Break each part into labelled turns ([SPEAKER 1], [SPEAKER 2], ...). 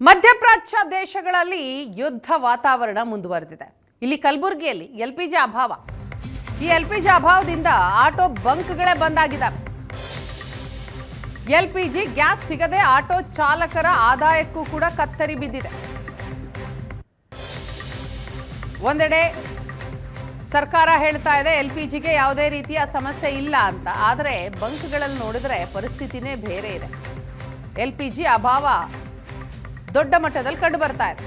[SPEAKER 1] ಮಧ್ಯಪ್ರಾಚ್ಯ ದೇಶಗಳಲ್ಲಿ ಯುದ್ಧ ವಾತಾವರಣ ಮುಂದುವರೆದಿದೆ. ಇಲ್ಲಿ ಕಲಬುರಗಿಯಲ್ಲಿ ಎಲ್ಪಿಜಿ ಅಭಾವ. ಈ ಎಲ್ಪಿಜಿ ಅಭಾವದಿಂದ ಆಟೋ ಬಂಕ್ಗಳೇ ಬಂದಾಗಿದ್ದಾವೆ. ಎಲ್ಪಿಜಿ ಗ್ಯಾಸ್ ಸಿಗದೆ ಆಟೋ ಚಾಲಕರ ಆದಾಯಕ್ಕೂ ಕೂಡ ಕತ್ತರಿ ಬಿದ್ದಿದೆ. ಒಂದೆಡೆ ಸರ್ಕಾರ ಹೇಳ್ತಾ ಇದೆ ಎಲ್ಪಿಜಿಗೆ ಯಾವುದೇ ರೀತಿಯ ಸಮಸ್ಯೆ ಇಲ್ಲ ಅಂತ, ಆದರೆ ಬಂಕ್ಗಳಲ್ಲಿ ನೋಡಿದ್ರೆ ಪರಿಸ್ಥಿತಿನೇ ಬೇರೆ ಇದೆ. ಎಲ್ಪಿಜಿ ಅಭಾವ ದೊಡ್ಡ ಮಟ್ಟದಲ್ಲಿ ಕಂಡು ಬರ್ತಾ ಇದೆ.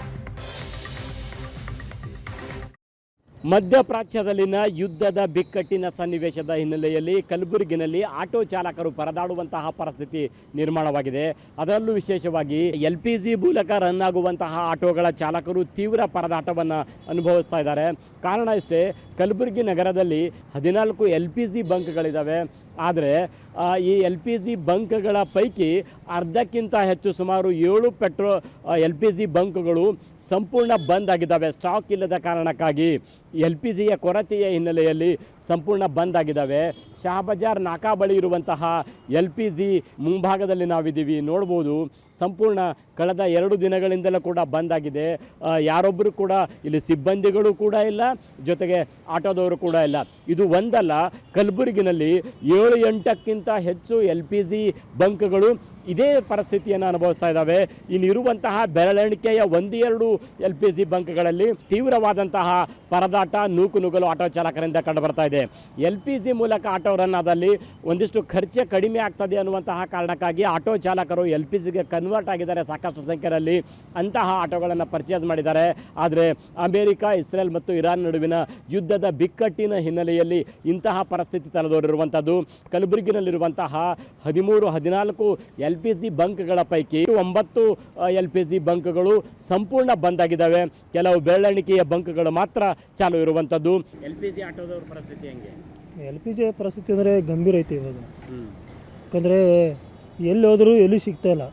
[SPEAKER 2] ಮಧ್ಯಪ್ರಾಚ್ಯದಲ್ಲಿನ ಯುದ್ಧದ ಬಿಕ್ಕಟ್ಟಿನ ಸನ್ನಿವೇಶದ ಹಿನ್ನೆಲೆಯಲ್ಲಿ ಕಲಬುರಗಿನಲ್ಲಿ ಆಟೋ ಚಾಲಕರು ಪರದಾಡುವಂತಹ ಪರಿಸ್ಥಿತಿ ನಿರ್ಮಾಣವಾಗಿದೆ. ಅದರಲ್ಲೂ ವಿಶೇಷವಾಗಿ ಎಲ್ಪಿಜಿ ಮೂಲಕ ರನ್ ಆಗುವಂತಹ ಆಟೋಗಳ ಚಾಲಕರು ತೀವ್ರ ಪರದಾಟವನ್ನು ಅನುಭವಿಸ್ತಾ ಇದ್ದಾರೆ. ಕಾರಣ ಇಷ್ಟೇ, ಕಲಬುರಗಿ ನಗರದಲ್ಲಿ 14 ಎಲ್ಪಿಜಿ ಬಂಕ್ಗಳಿದ್ದಾವೆ. ಆದರೆ ಈ ಎಲ್ಪಿಜಿ ಬಂಕ್ಗಳ ಪೈಕಿ ಅರ್ಧಕ್ಕಿಂತ ಹೆಚ್ಚು ಸುಮಾರು 7 ಎಲ್ಪಿಜಿ ಬಂಕ್ಗಳು ಸಂಪೂರ್ಣ ಬಂದ್ ಆಗಿದ್ದಾವೆ. ಸ್ಟಾಕ್ ಇಲ್ಲದ ಕಾರಣಕ್ಕಾಗಿ ಎಲ್ಪಿಜಿಯ ಕೊರತೆಯ ಹಿನ್ನೆಲೆಯಲ್ಲಿ ಸಂಪೂರ್ಣ ಬಂದ್ ಆಗಿದ್ದಾವೆ. ಶಹಾಬಜಾರ್ ನಾಕಾ ಬಳಿ ಇರುವಂತಹ ಎಲ್ಪಿಜಿ ಮುಂಭಾಗದಲ್ಲಿ ನಾವಿದ್ದೀವಿ, ನೋಡ್ಬೋದು. ಸಂಪೂರ್ಣ ಕಳೆದ 2 ದಿನಗಳಿಂದಲೂ ಕೂಡ ಬಂದ್ ಆಗಿದೆ. ಯಾರೊಬ್ಬರು ಕೂಡ ಇಲ್ಲಿ ಸಿಬ್ಬಂದಿಗಳು ಕೂಡ ಇಲ್ಲ, ಜೊತೆಗೆ ಆಟೋದವರು ಕೂಡ ಇಲ್ಲ. ಇದು ಒಂದಲ್ಲ, ಕಲಬುರಗಿನಲ್ಲಿ 7-8ಕ್ಕಿಂತ ಹೆಚ್ಚು ಎಲ್ಪಿಜಿ ಬಂಕ್ಗಳು ಇದೇ ಪರಿಸ್ಥಿತಿಯನ್ನು ಅನುಭವಿಸ್ತಾ ಇದ್ದಾವೆ. ಇನ್ನಿರುವಂತಹ ಬೆರಳೆಣಿಕೆಯ 1-2 ಎಲ್ಪಿಜಿ ಬಂಕ್ಗಳಲ್ಲಿ ತೀವ್ರವಾದಂತಹ ಪರದಾಟ, ನೂಕುನುಗ್ಗಲು ಆಟೋ ಚಾಲಕರಿಂದ ಕಂಡುಬರ್ತಾ ಇದೆ. ಎಲ್ಪಿಜಿ ಮೂಲಕ ಆಟೋ ರನ್ ಆದಲ್ಲಿ ಒಂದಿಷ್ಟು ಖರ್ಚು ಕಡಿಮೆ ಆಗ್ತದೆ ಅನ್ನುವಂತಹ ಕಾರಣಕ್ಕಾಗಿ ಆಟೋ ಚಾಲಕರು ಎಲ್ಪಿಜಿಗೆ ಕನ್ವರ್ಟ್ ಆಗಿದ್ದಾರೆ. ಸಾಕಷ್ಟು ಸಂಖ್ಯೆಯಲ್ಲಿ ಅಂತಹ ಆಟೋಗಳನ್ನು ಪರ್ಚೇಸ್ ಮಾಡಿದ್ದಾರೆ. ಆದರೆ ಅಮೆರಿಕ, ಇಸ್ರೇಲ್ ಮತ್ತು ಇರಾನ್ ನಡುವಿನ ಯುದ್ಧದ ಬಿಕ್ಕಟ್ಟಿನ ಹಿನ್ನೆಲೆಯಲ್ಲಿ ಇಂತಹ ಪರಿಸ್ಥಿತಿ ತಲೆದೋರಿರುವಂಥದ್ದು. ಕಲಬುರಗಿನಲ್ಲಿರುವಂತಹ 13-14 ಎಲ್ಪಿಜಿ ಬಂಕ್ಗಳ ಪೈಕಿ 9 ಎಲ್ಪಿಜಿ ಬಂಕ್ಗಳು ಸಂಪೂರ್ಣ ಬಂದ್ ಆಗಿದ್ದಾವೆ. ಕೆಲವು ಬೆರಳೆಣಿಕೆಯ ಬಂಕ್ಗಳು ಮಾತ್ರ ಚಾಲು ಇರುವಂಥದ್ದು. ಎಲ್ಪಿಜಿ ಆಟೋದವ್ರ ಪರಿಸ್ಥಿತಿ ಹೆಂಗೆ?
[SPEAKER 3] ಎಲ್ಪಿಜಿ ಪರಿಸ್ಥಿತಿ ಅಂದರೆ ಗಂಭೀರ ಐತೆ ಇವಾಗ. ಯಾಕಂದರೆ ಎಲ್ಲಿ ಹೋದರೂ ಎಲ್ಲಿ ಸಿಗ್ತಾ ಇಲ್ಲ.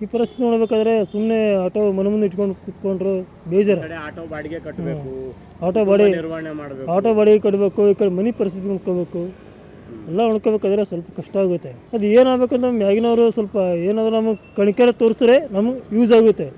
[SPEAKER 3] ಈ ಪರಿಸ್ಥಿತಿ ನೋಡಬೇಕಾದ್ರೆ ಸುಮ್ಮನೆ ಆಟೋ ಮನೆ ಮುಂದೆ ಇಟ್ಕೊಂಡು ಕುತ್ಕೊಂಡ್ರು ಬೇಜಾರು.
[SPEAKER 2] ಆಟೋ ಬಾಡಿಗೆ ಕಟ್ಟಬೇಕು,
[SPEAKER 3] ಆಟೋ ಬಾಡಿಗೆ
[SPEAKER 2] ನಿರ್ವಹಣೆ ಮಾಡಬೇಕು,
[SPEAKER 3] ಆಟೋ ಬಾಡಿಗೆ ಕಟ್ಟಬೇಕು, ಈ ಕಡೆ ಮನೆ ಪರಿಸ್ಥಿತಿ ನೋಡ್ಕೋಬೇಕು. ಎಲ್ಲ ಉಳ್ಕೋಬೇಕಾದ್ರೆ ಸ್ವಲ್ಪ ಕಷ್ಟ ಆಗುತ್ತೆ. ಅದು ಏನಾಗಬೇಕಂತ ನಮ್ಮ ಮ್ಯಾಗಿನವರು ಸ್ವಲ್ಪ ಏನಾದರೂ ನಮಗೆ ಕಣಿಕೆರೆ ತೋರಿಸಿದ್ರೆ ನಮಗೆ ಯೂಸ್ ಆಗುತ್ತೆ.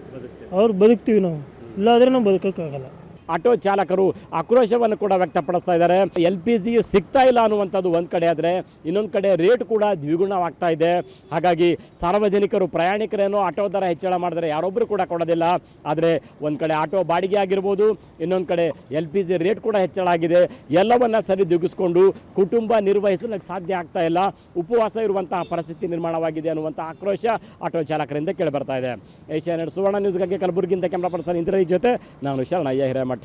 [SPEAKER 3] ಅವ್ರು ಬದುಕ್ತೀವಿ ನಾವು, ಇಲ್ಲಾದರೆ ನಾವು ಬದುಕೋಕ್ಕಾಗಲ್ಲ.
[SPEAKER 2] ಆಟೋ ಚಾಲಕರು ಆಕ್ರೋಶವನ್ನು ಕೂಡ ವ್ಯಕ್ತಪಡಿಸ್ತಾ ಇದ್ದಾರೆ. ಎಲ್ಪಿಜಿ ಸಿಗ್ತಾ ಇಲ್ಲ ಅನ್ನುವಂಥದ್ದು ಒಂದು ಕಡೆ, ಆದರೆ ಇನ್ನೊಂದು ಕಡೆ ರೇಟ್ ಕೂಡ ದ್ವಿಗುಣವಾಗ್ತಾ ಇದೆ. ಹಾಗಾಗಿ ಸಾರ್ವಜನಿಕರು, ಪ್ರಯಾಣಿಕರೇನೋ ಆಟೋ ದರ ಹೆಚ್ಚಳ ಮಾಡಿದ್ರೆ ಯಾರೊಬ್ಬರು ಕೂಡ ಕೊಡೋದಿಲ್ಲ. ಆದರೆ ಒಂದು ಕಡೆ ಆಟೋ ಬಾಡಿಗೆ ಆಗಿರ್ಬೋದು, ಇನ್ನೊಂದು ಕಡೆ ಎಲ್ಪಿಜಿ ರೇಟ್ ಕೂಡ ಹೆಚ್ಚಳ ಆಗಿದೆ. ಎಲ್ಲವನ್ನ ಸರಿದೂಗಿಸ್ಕೊಂಡು ಕುಟುಂಬ ನಿರ್ವಹಿಸಲಿಕ್ಕೆ ಸಾಧ್ಯ ಆಗ್ತಾ ಇಲ್ಲ. ಉಪವಾಸ ಇರುವಂತಹ ಪರಿಸ್ಥಿತಿ ನಿರ್ಮಾಣವಾಗಿದೆ ಅನ್ನುವಂಥ ಆಕ್ರೋಶ ಆಟೋ ಚಾಲಕರಿಂದ ಕೇಳಿಬರ್ತಾ ಇದೆ. ಏಷ್ಯಾನೆಟ್ ಸುವರ್ಣ ನ್ಯೂಸ್ಗಾಗಿ ಕಲಬುರಗಿಯಿಂದ ಕ್ಯಾಮ್ರಾ ಪರ್ಸನ್ ಇಂದ್ರ ಜೊತೆ ನಾನು ಶರಣಯ್ಯ ಹಿರೇಮಠ.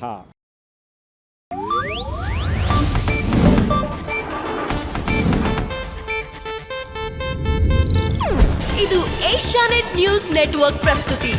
[SPEAKER 4] ಇದು ಏಷ್ಯಾನೆಟ್ ನ್ಯೂಸ್ ನೆಟ್ವರ್ಕ್ ಪ್ರಸ್ತುತಿ.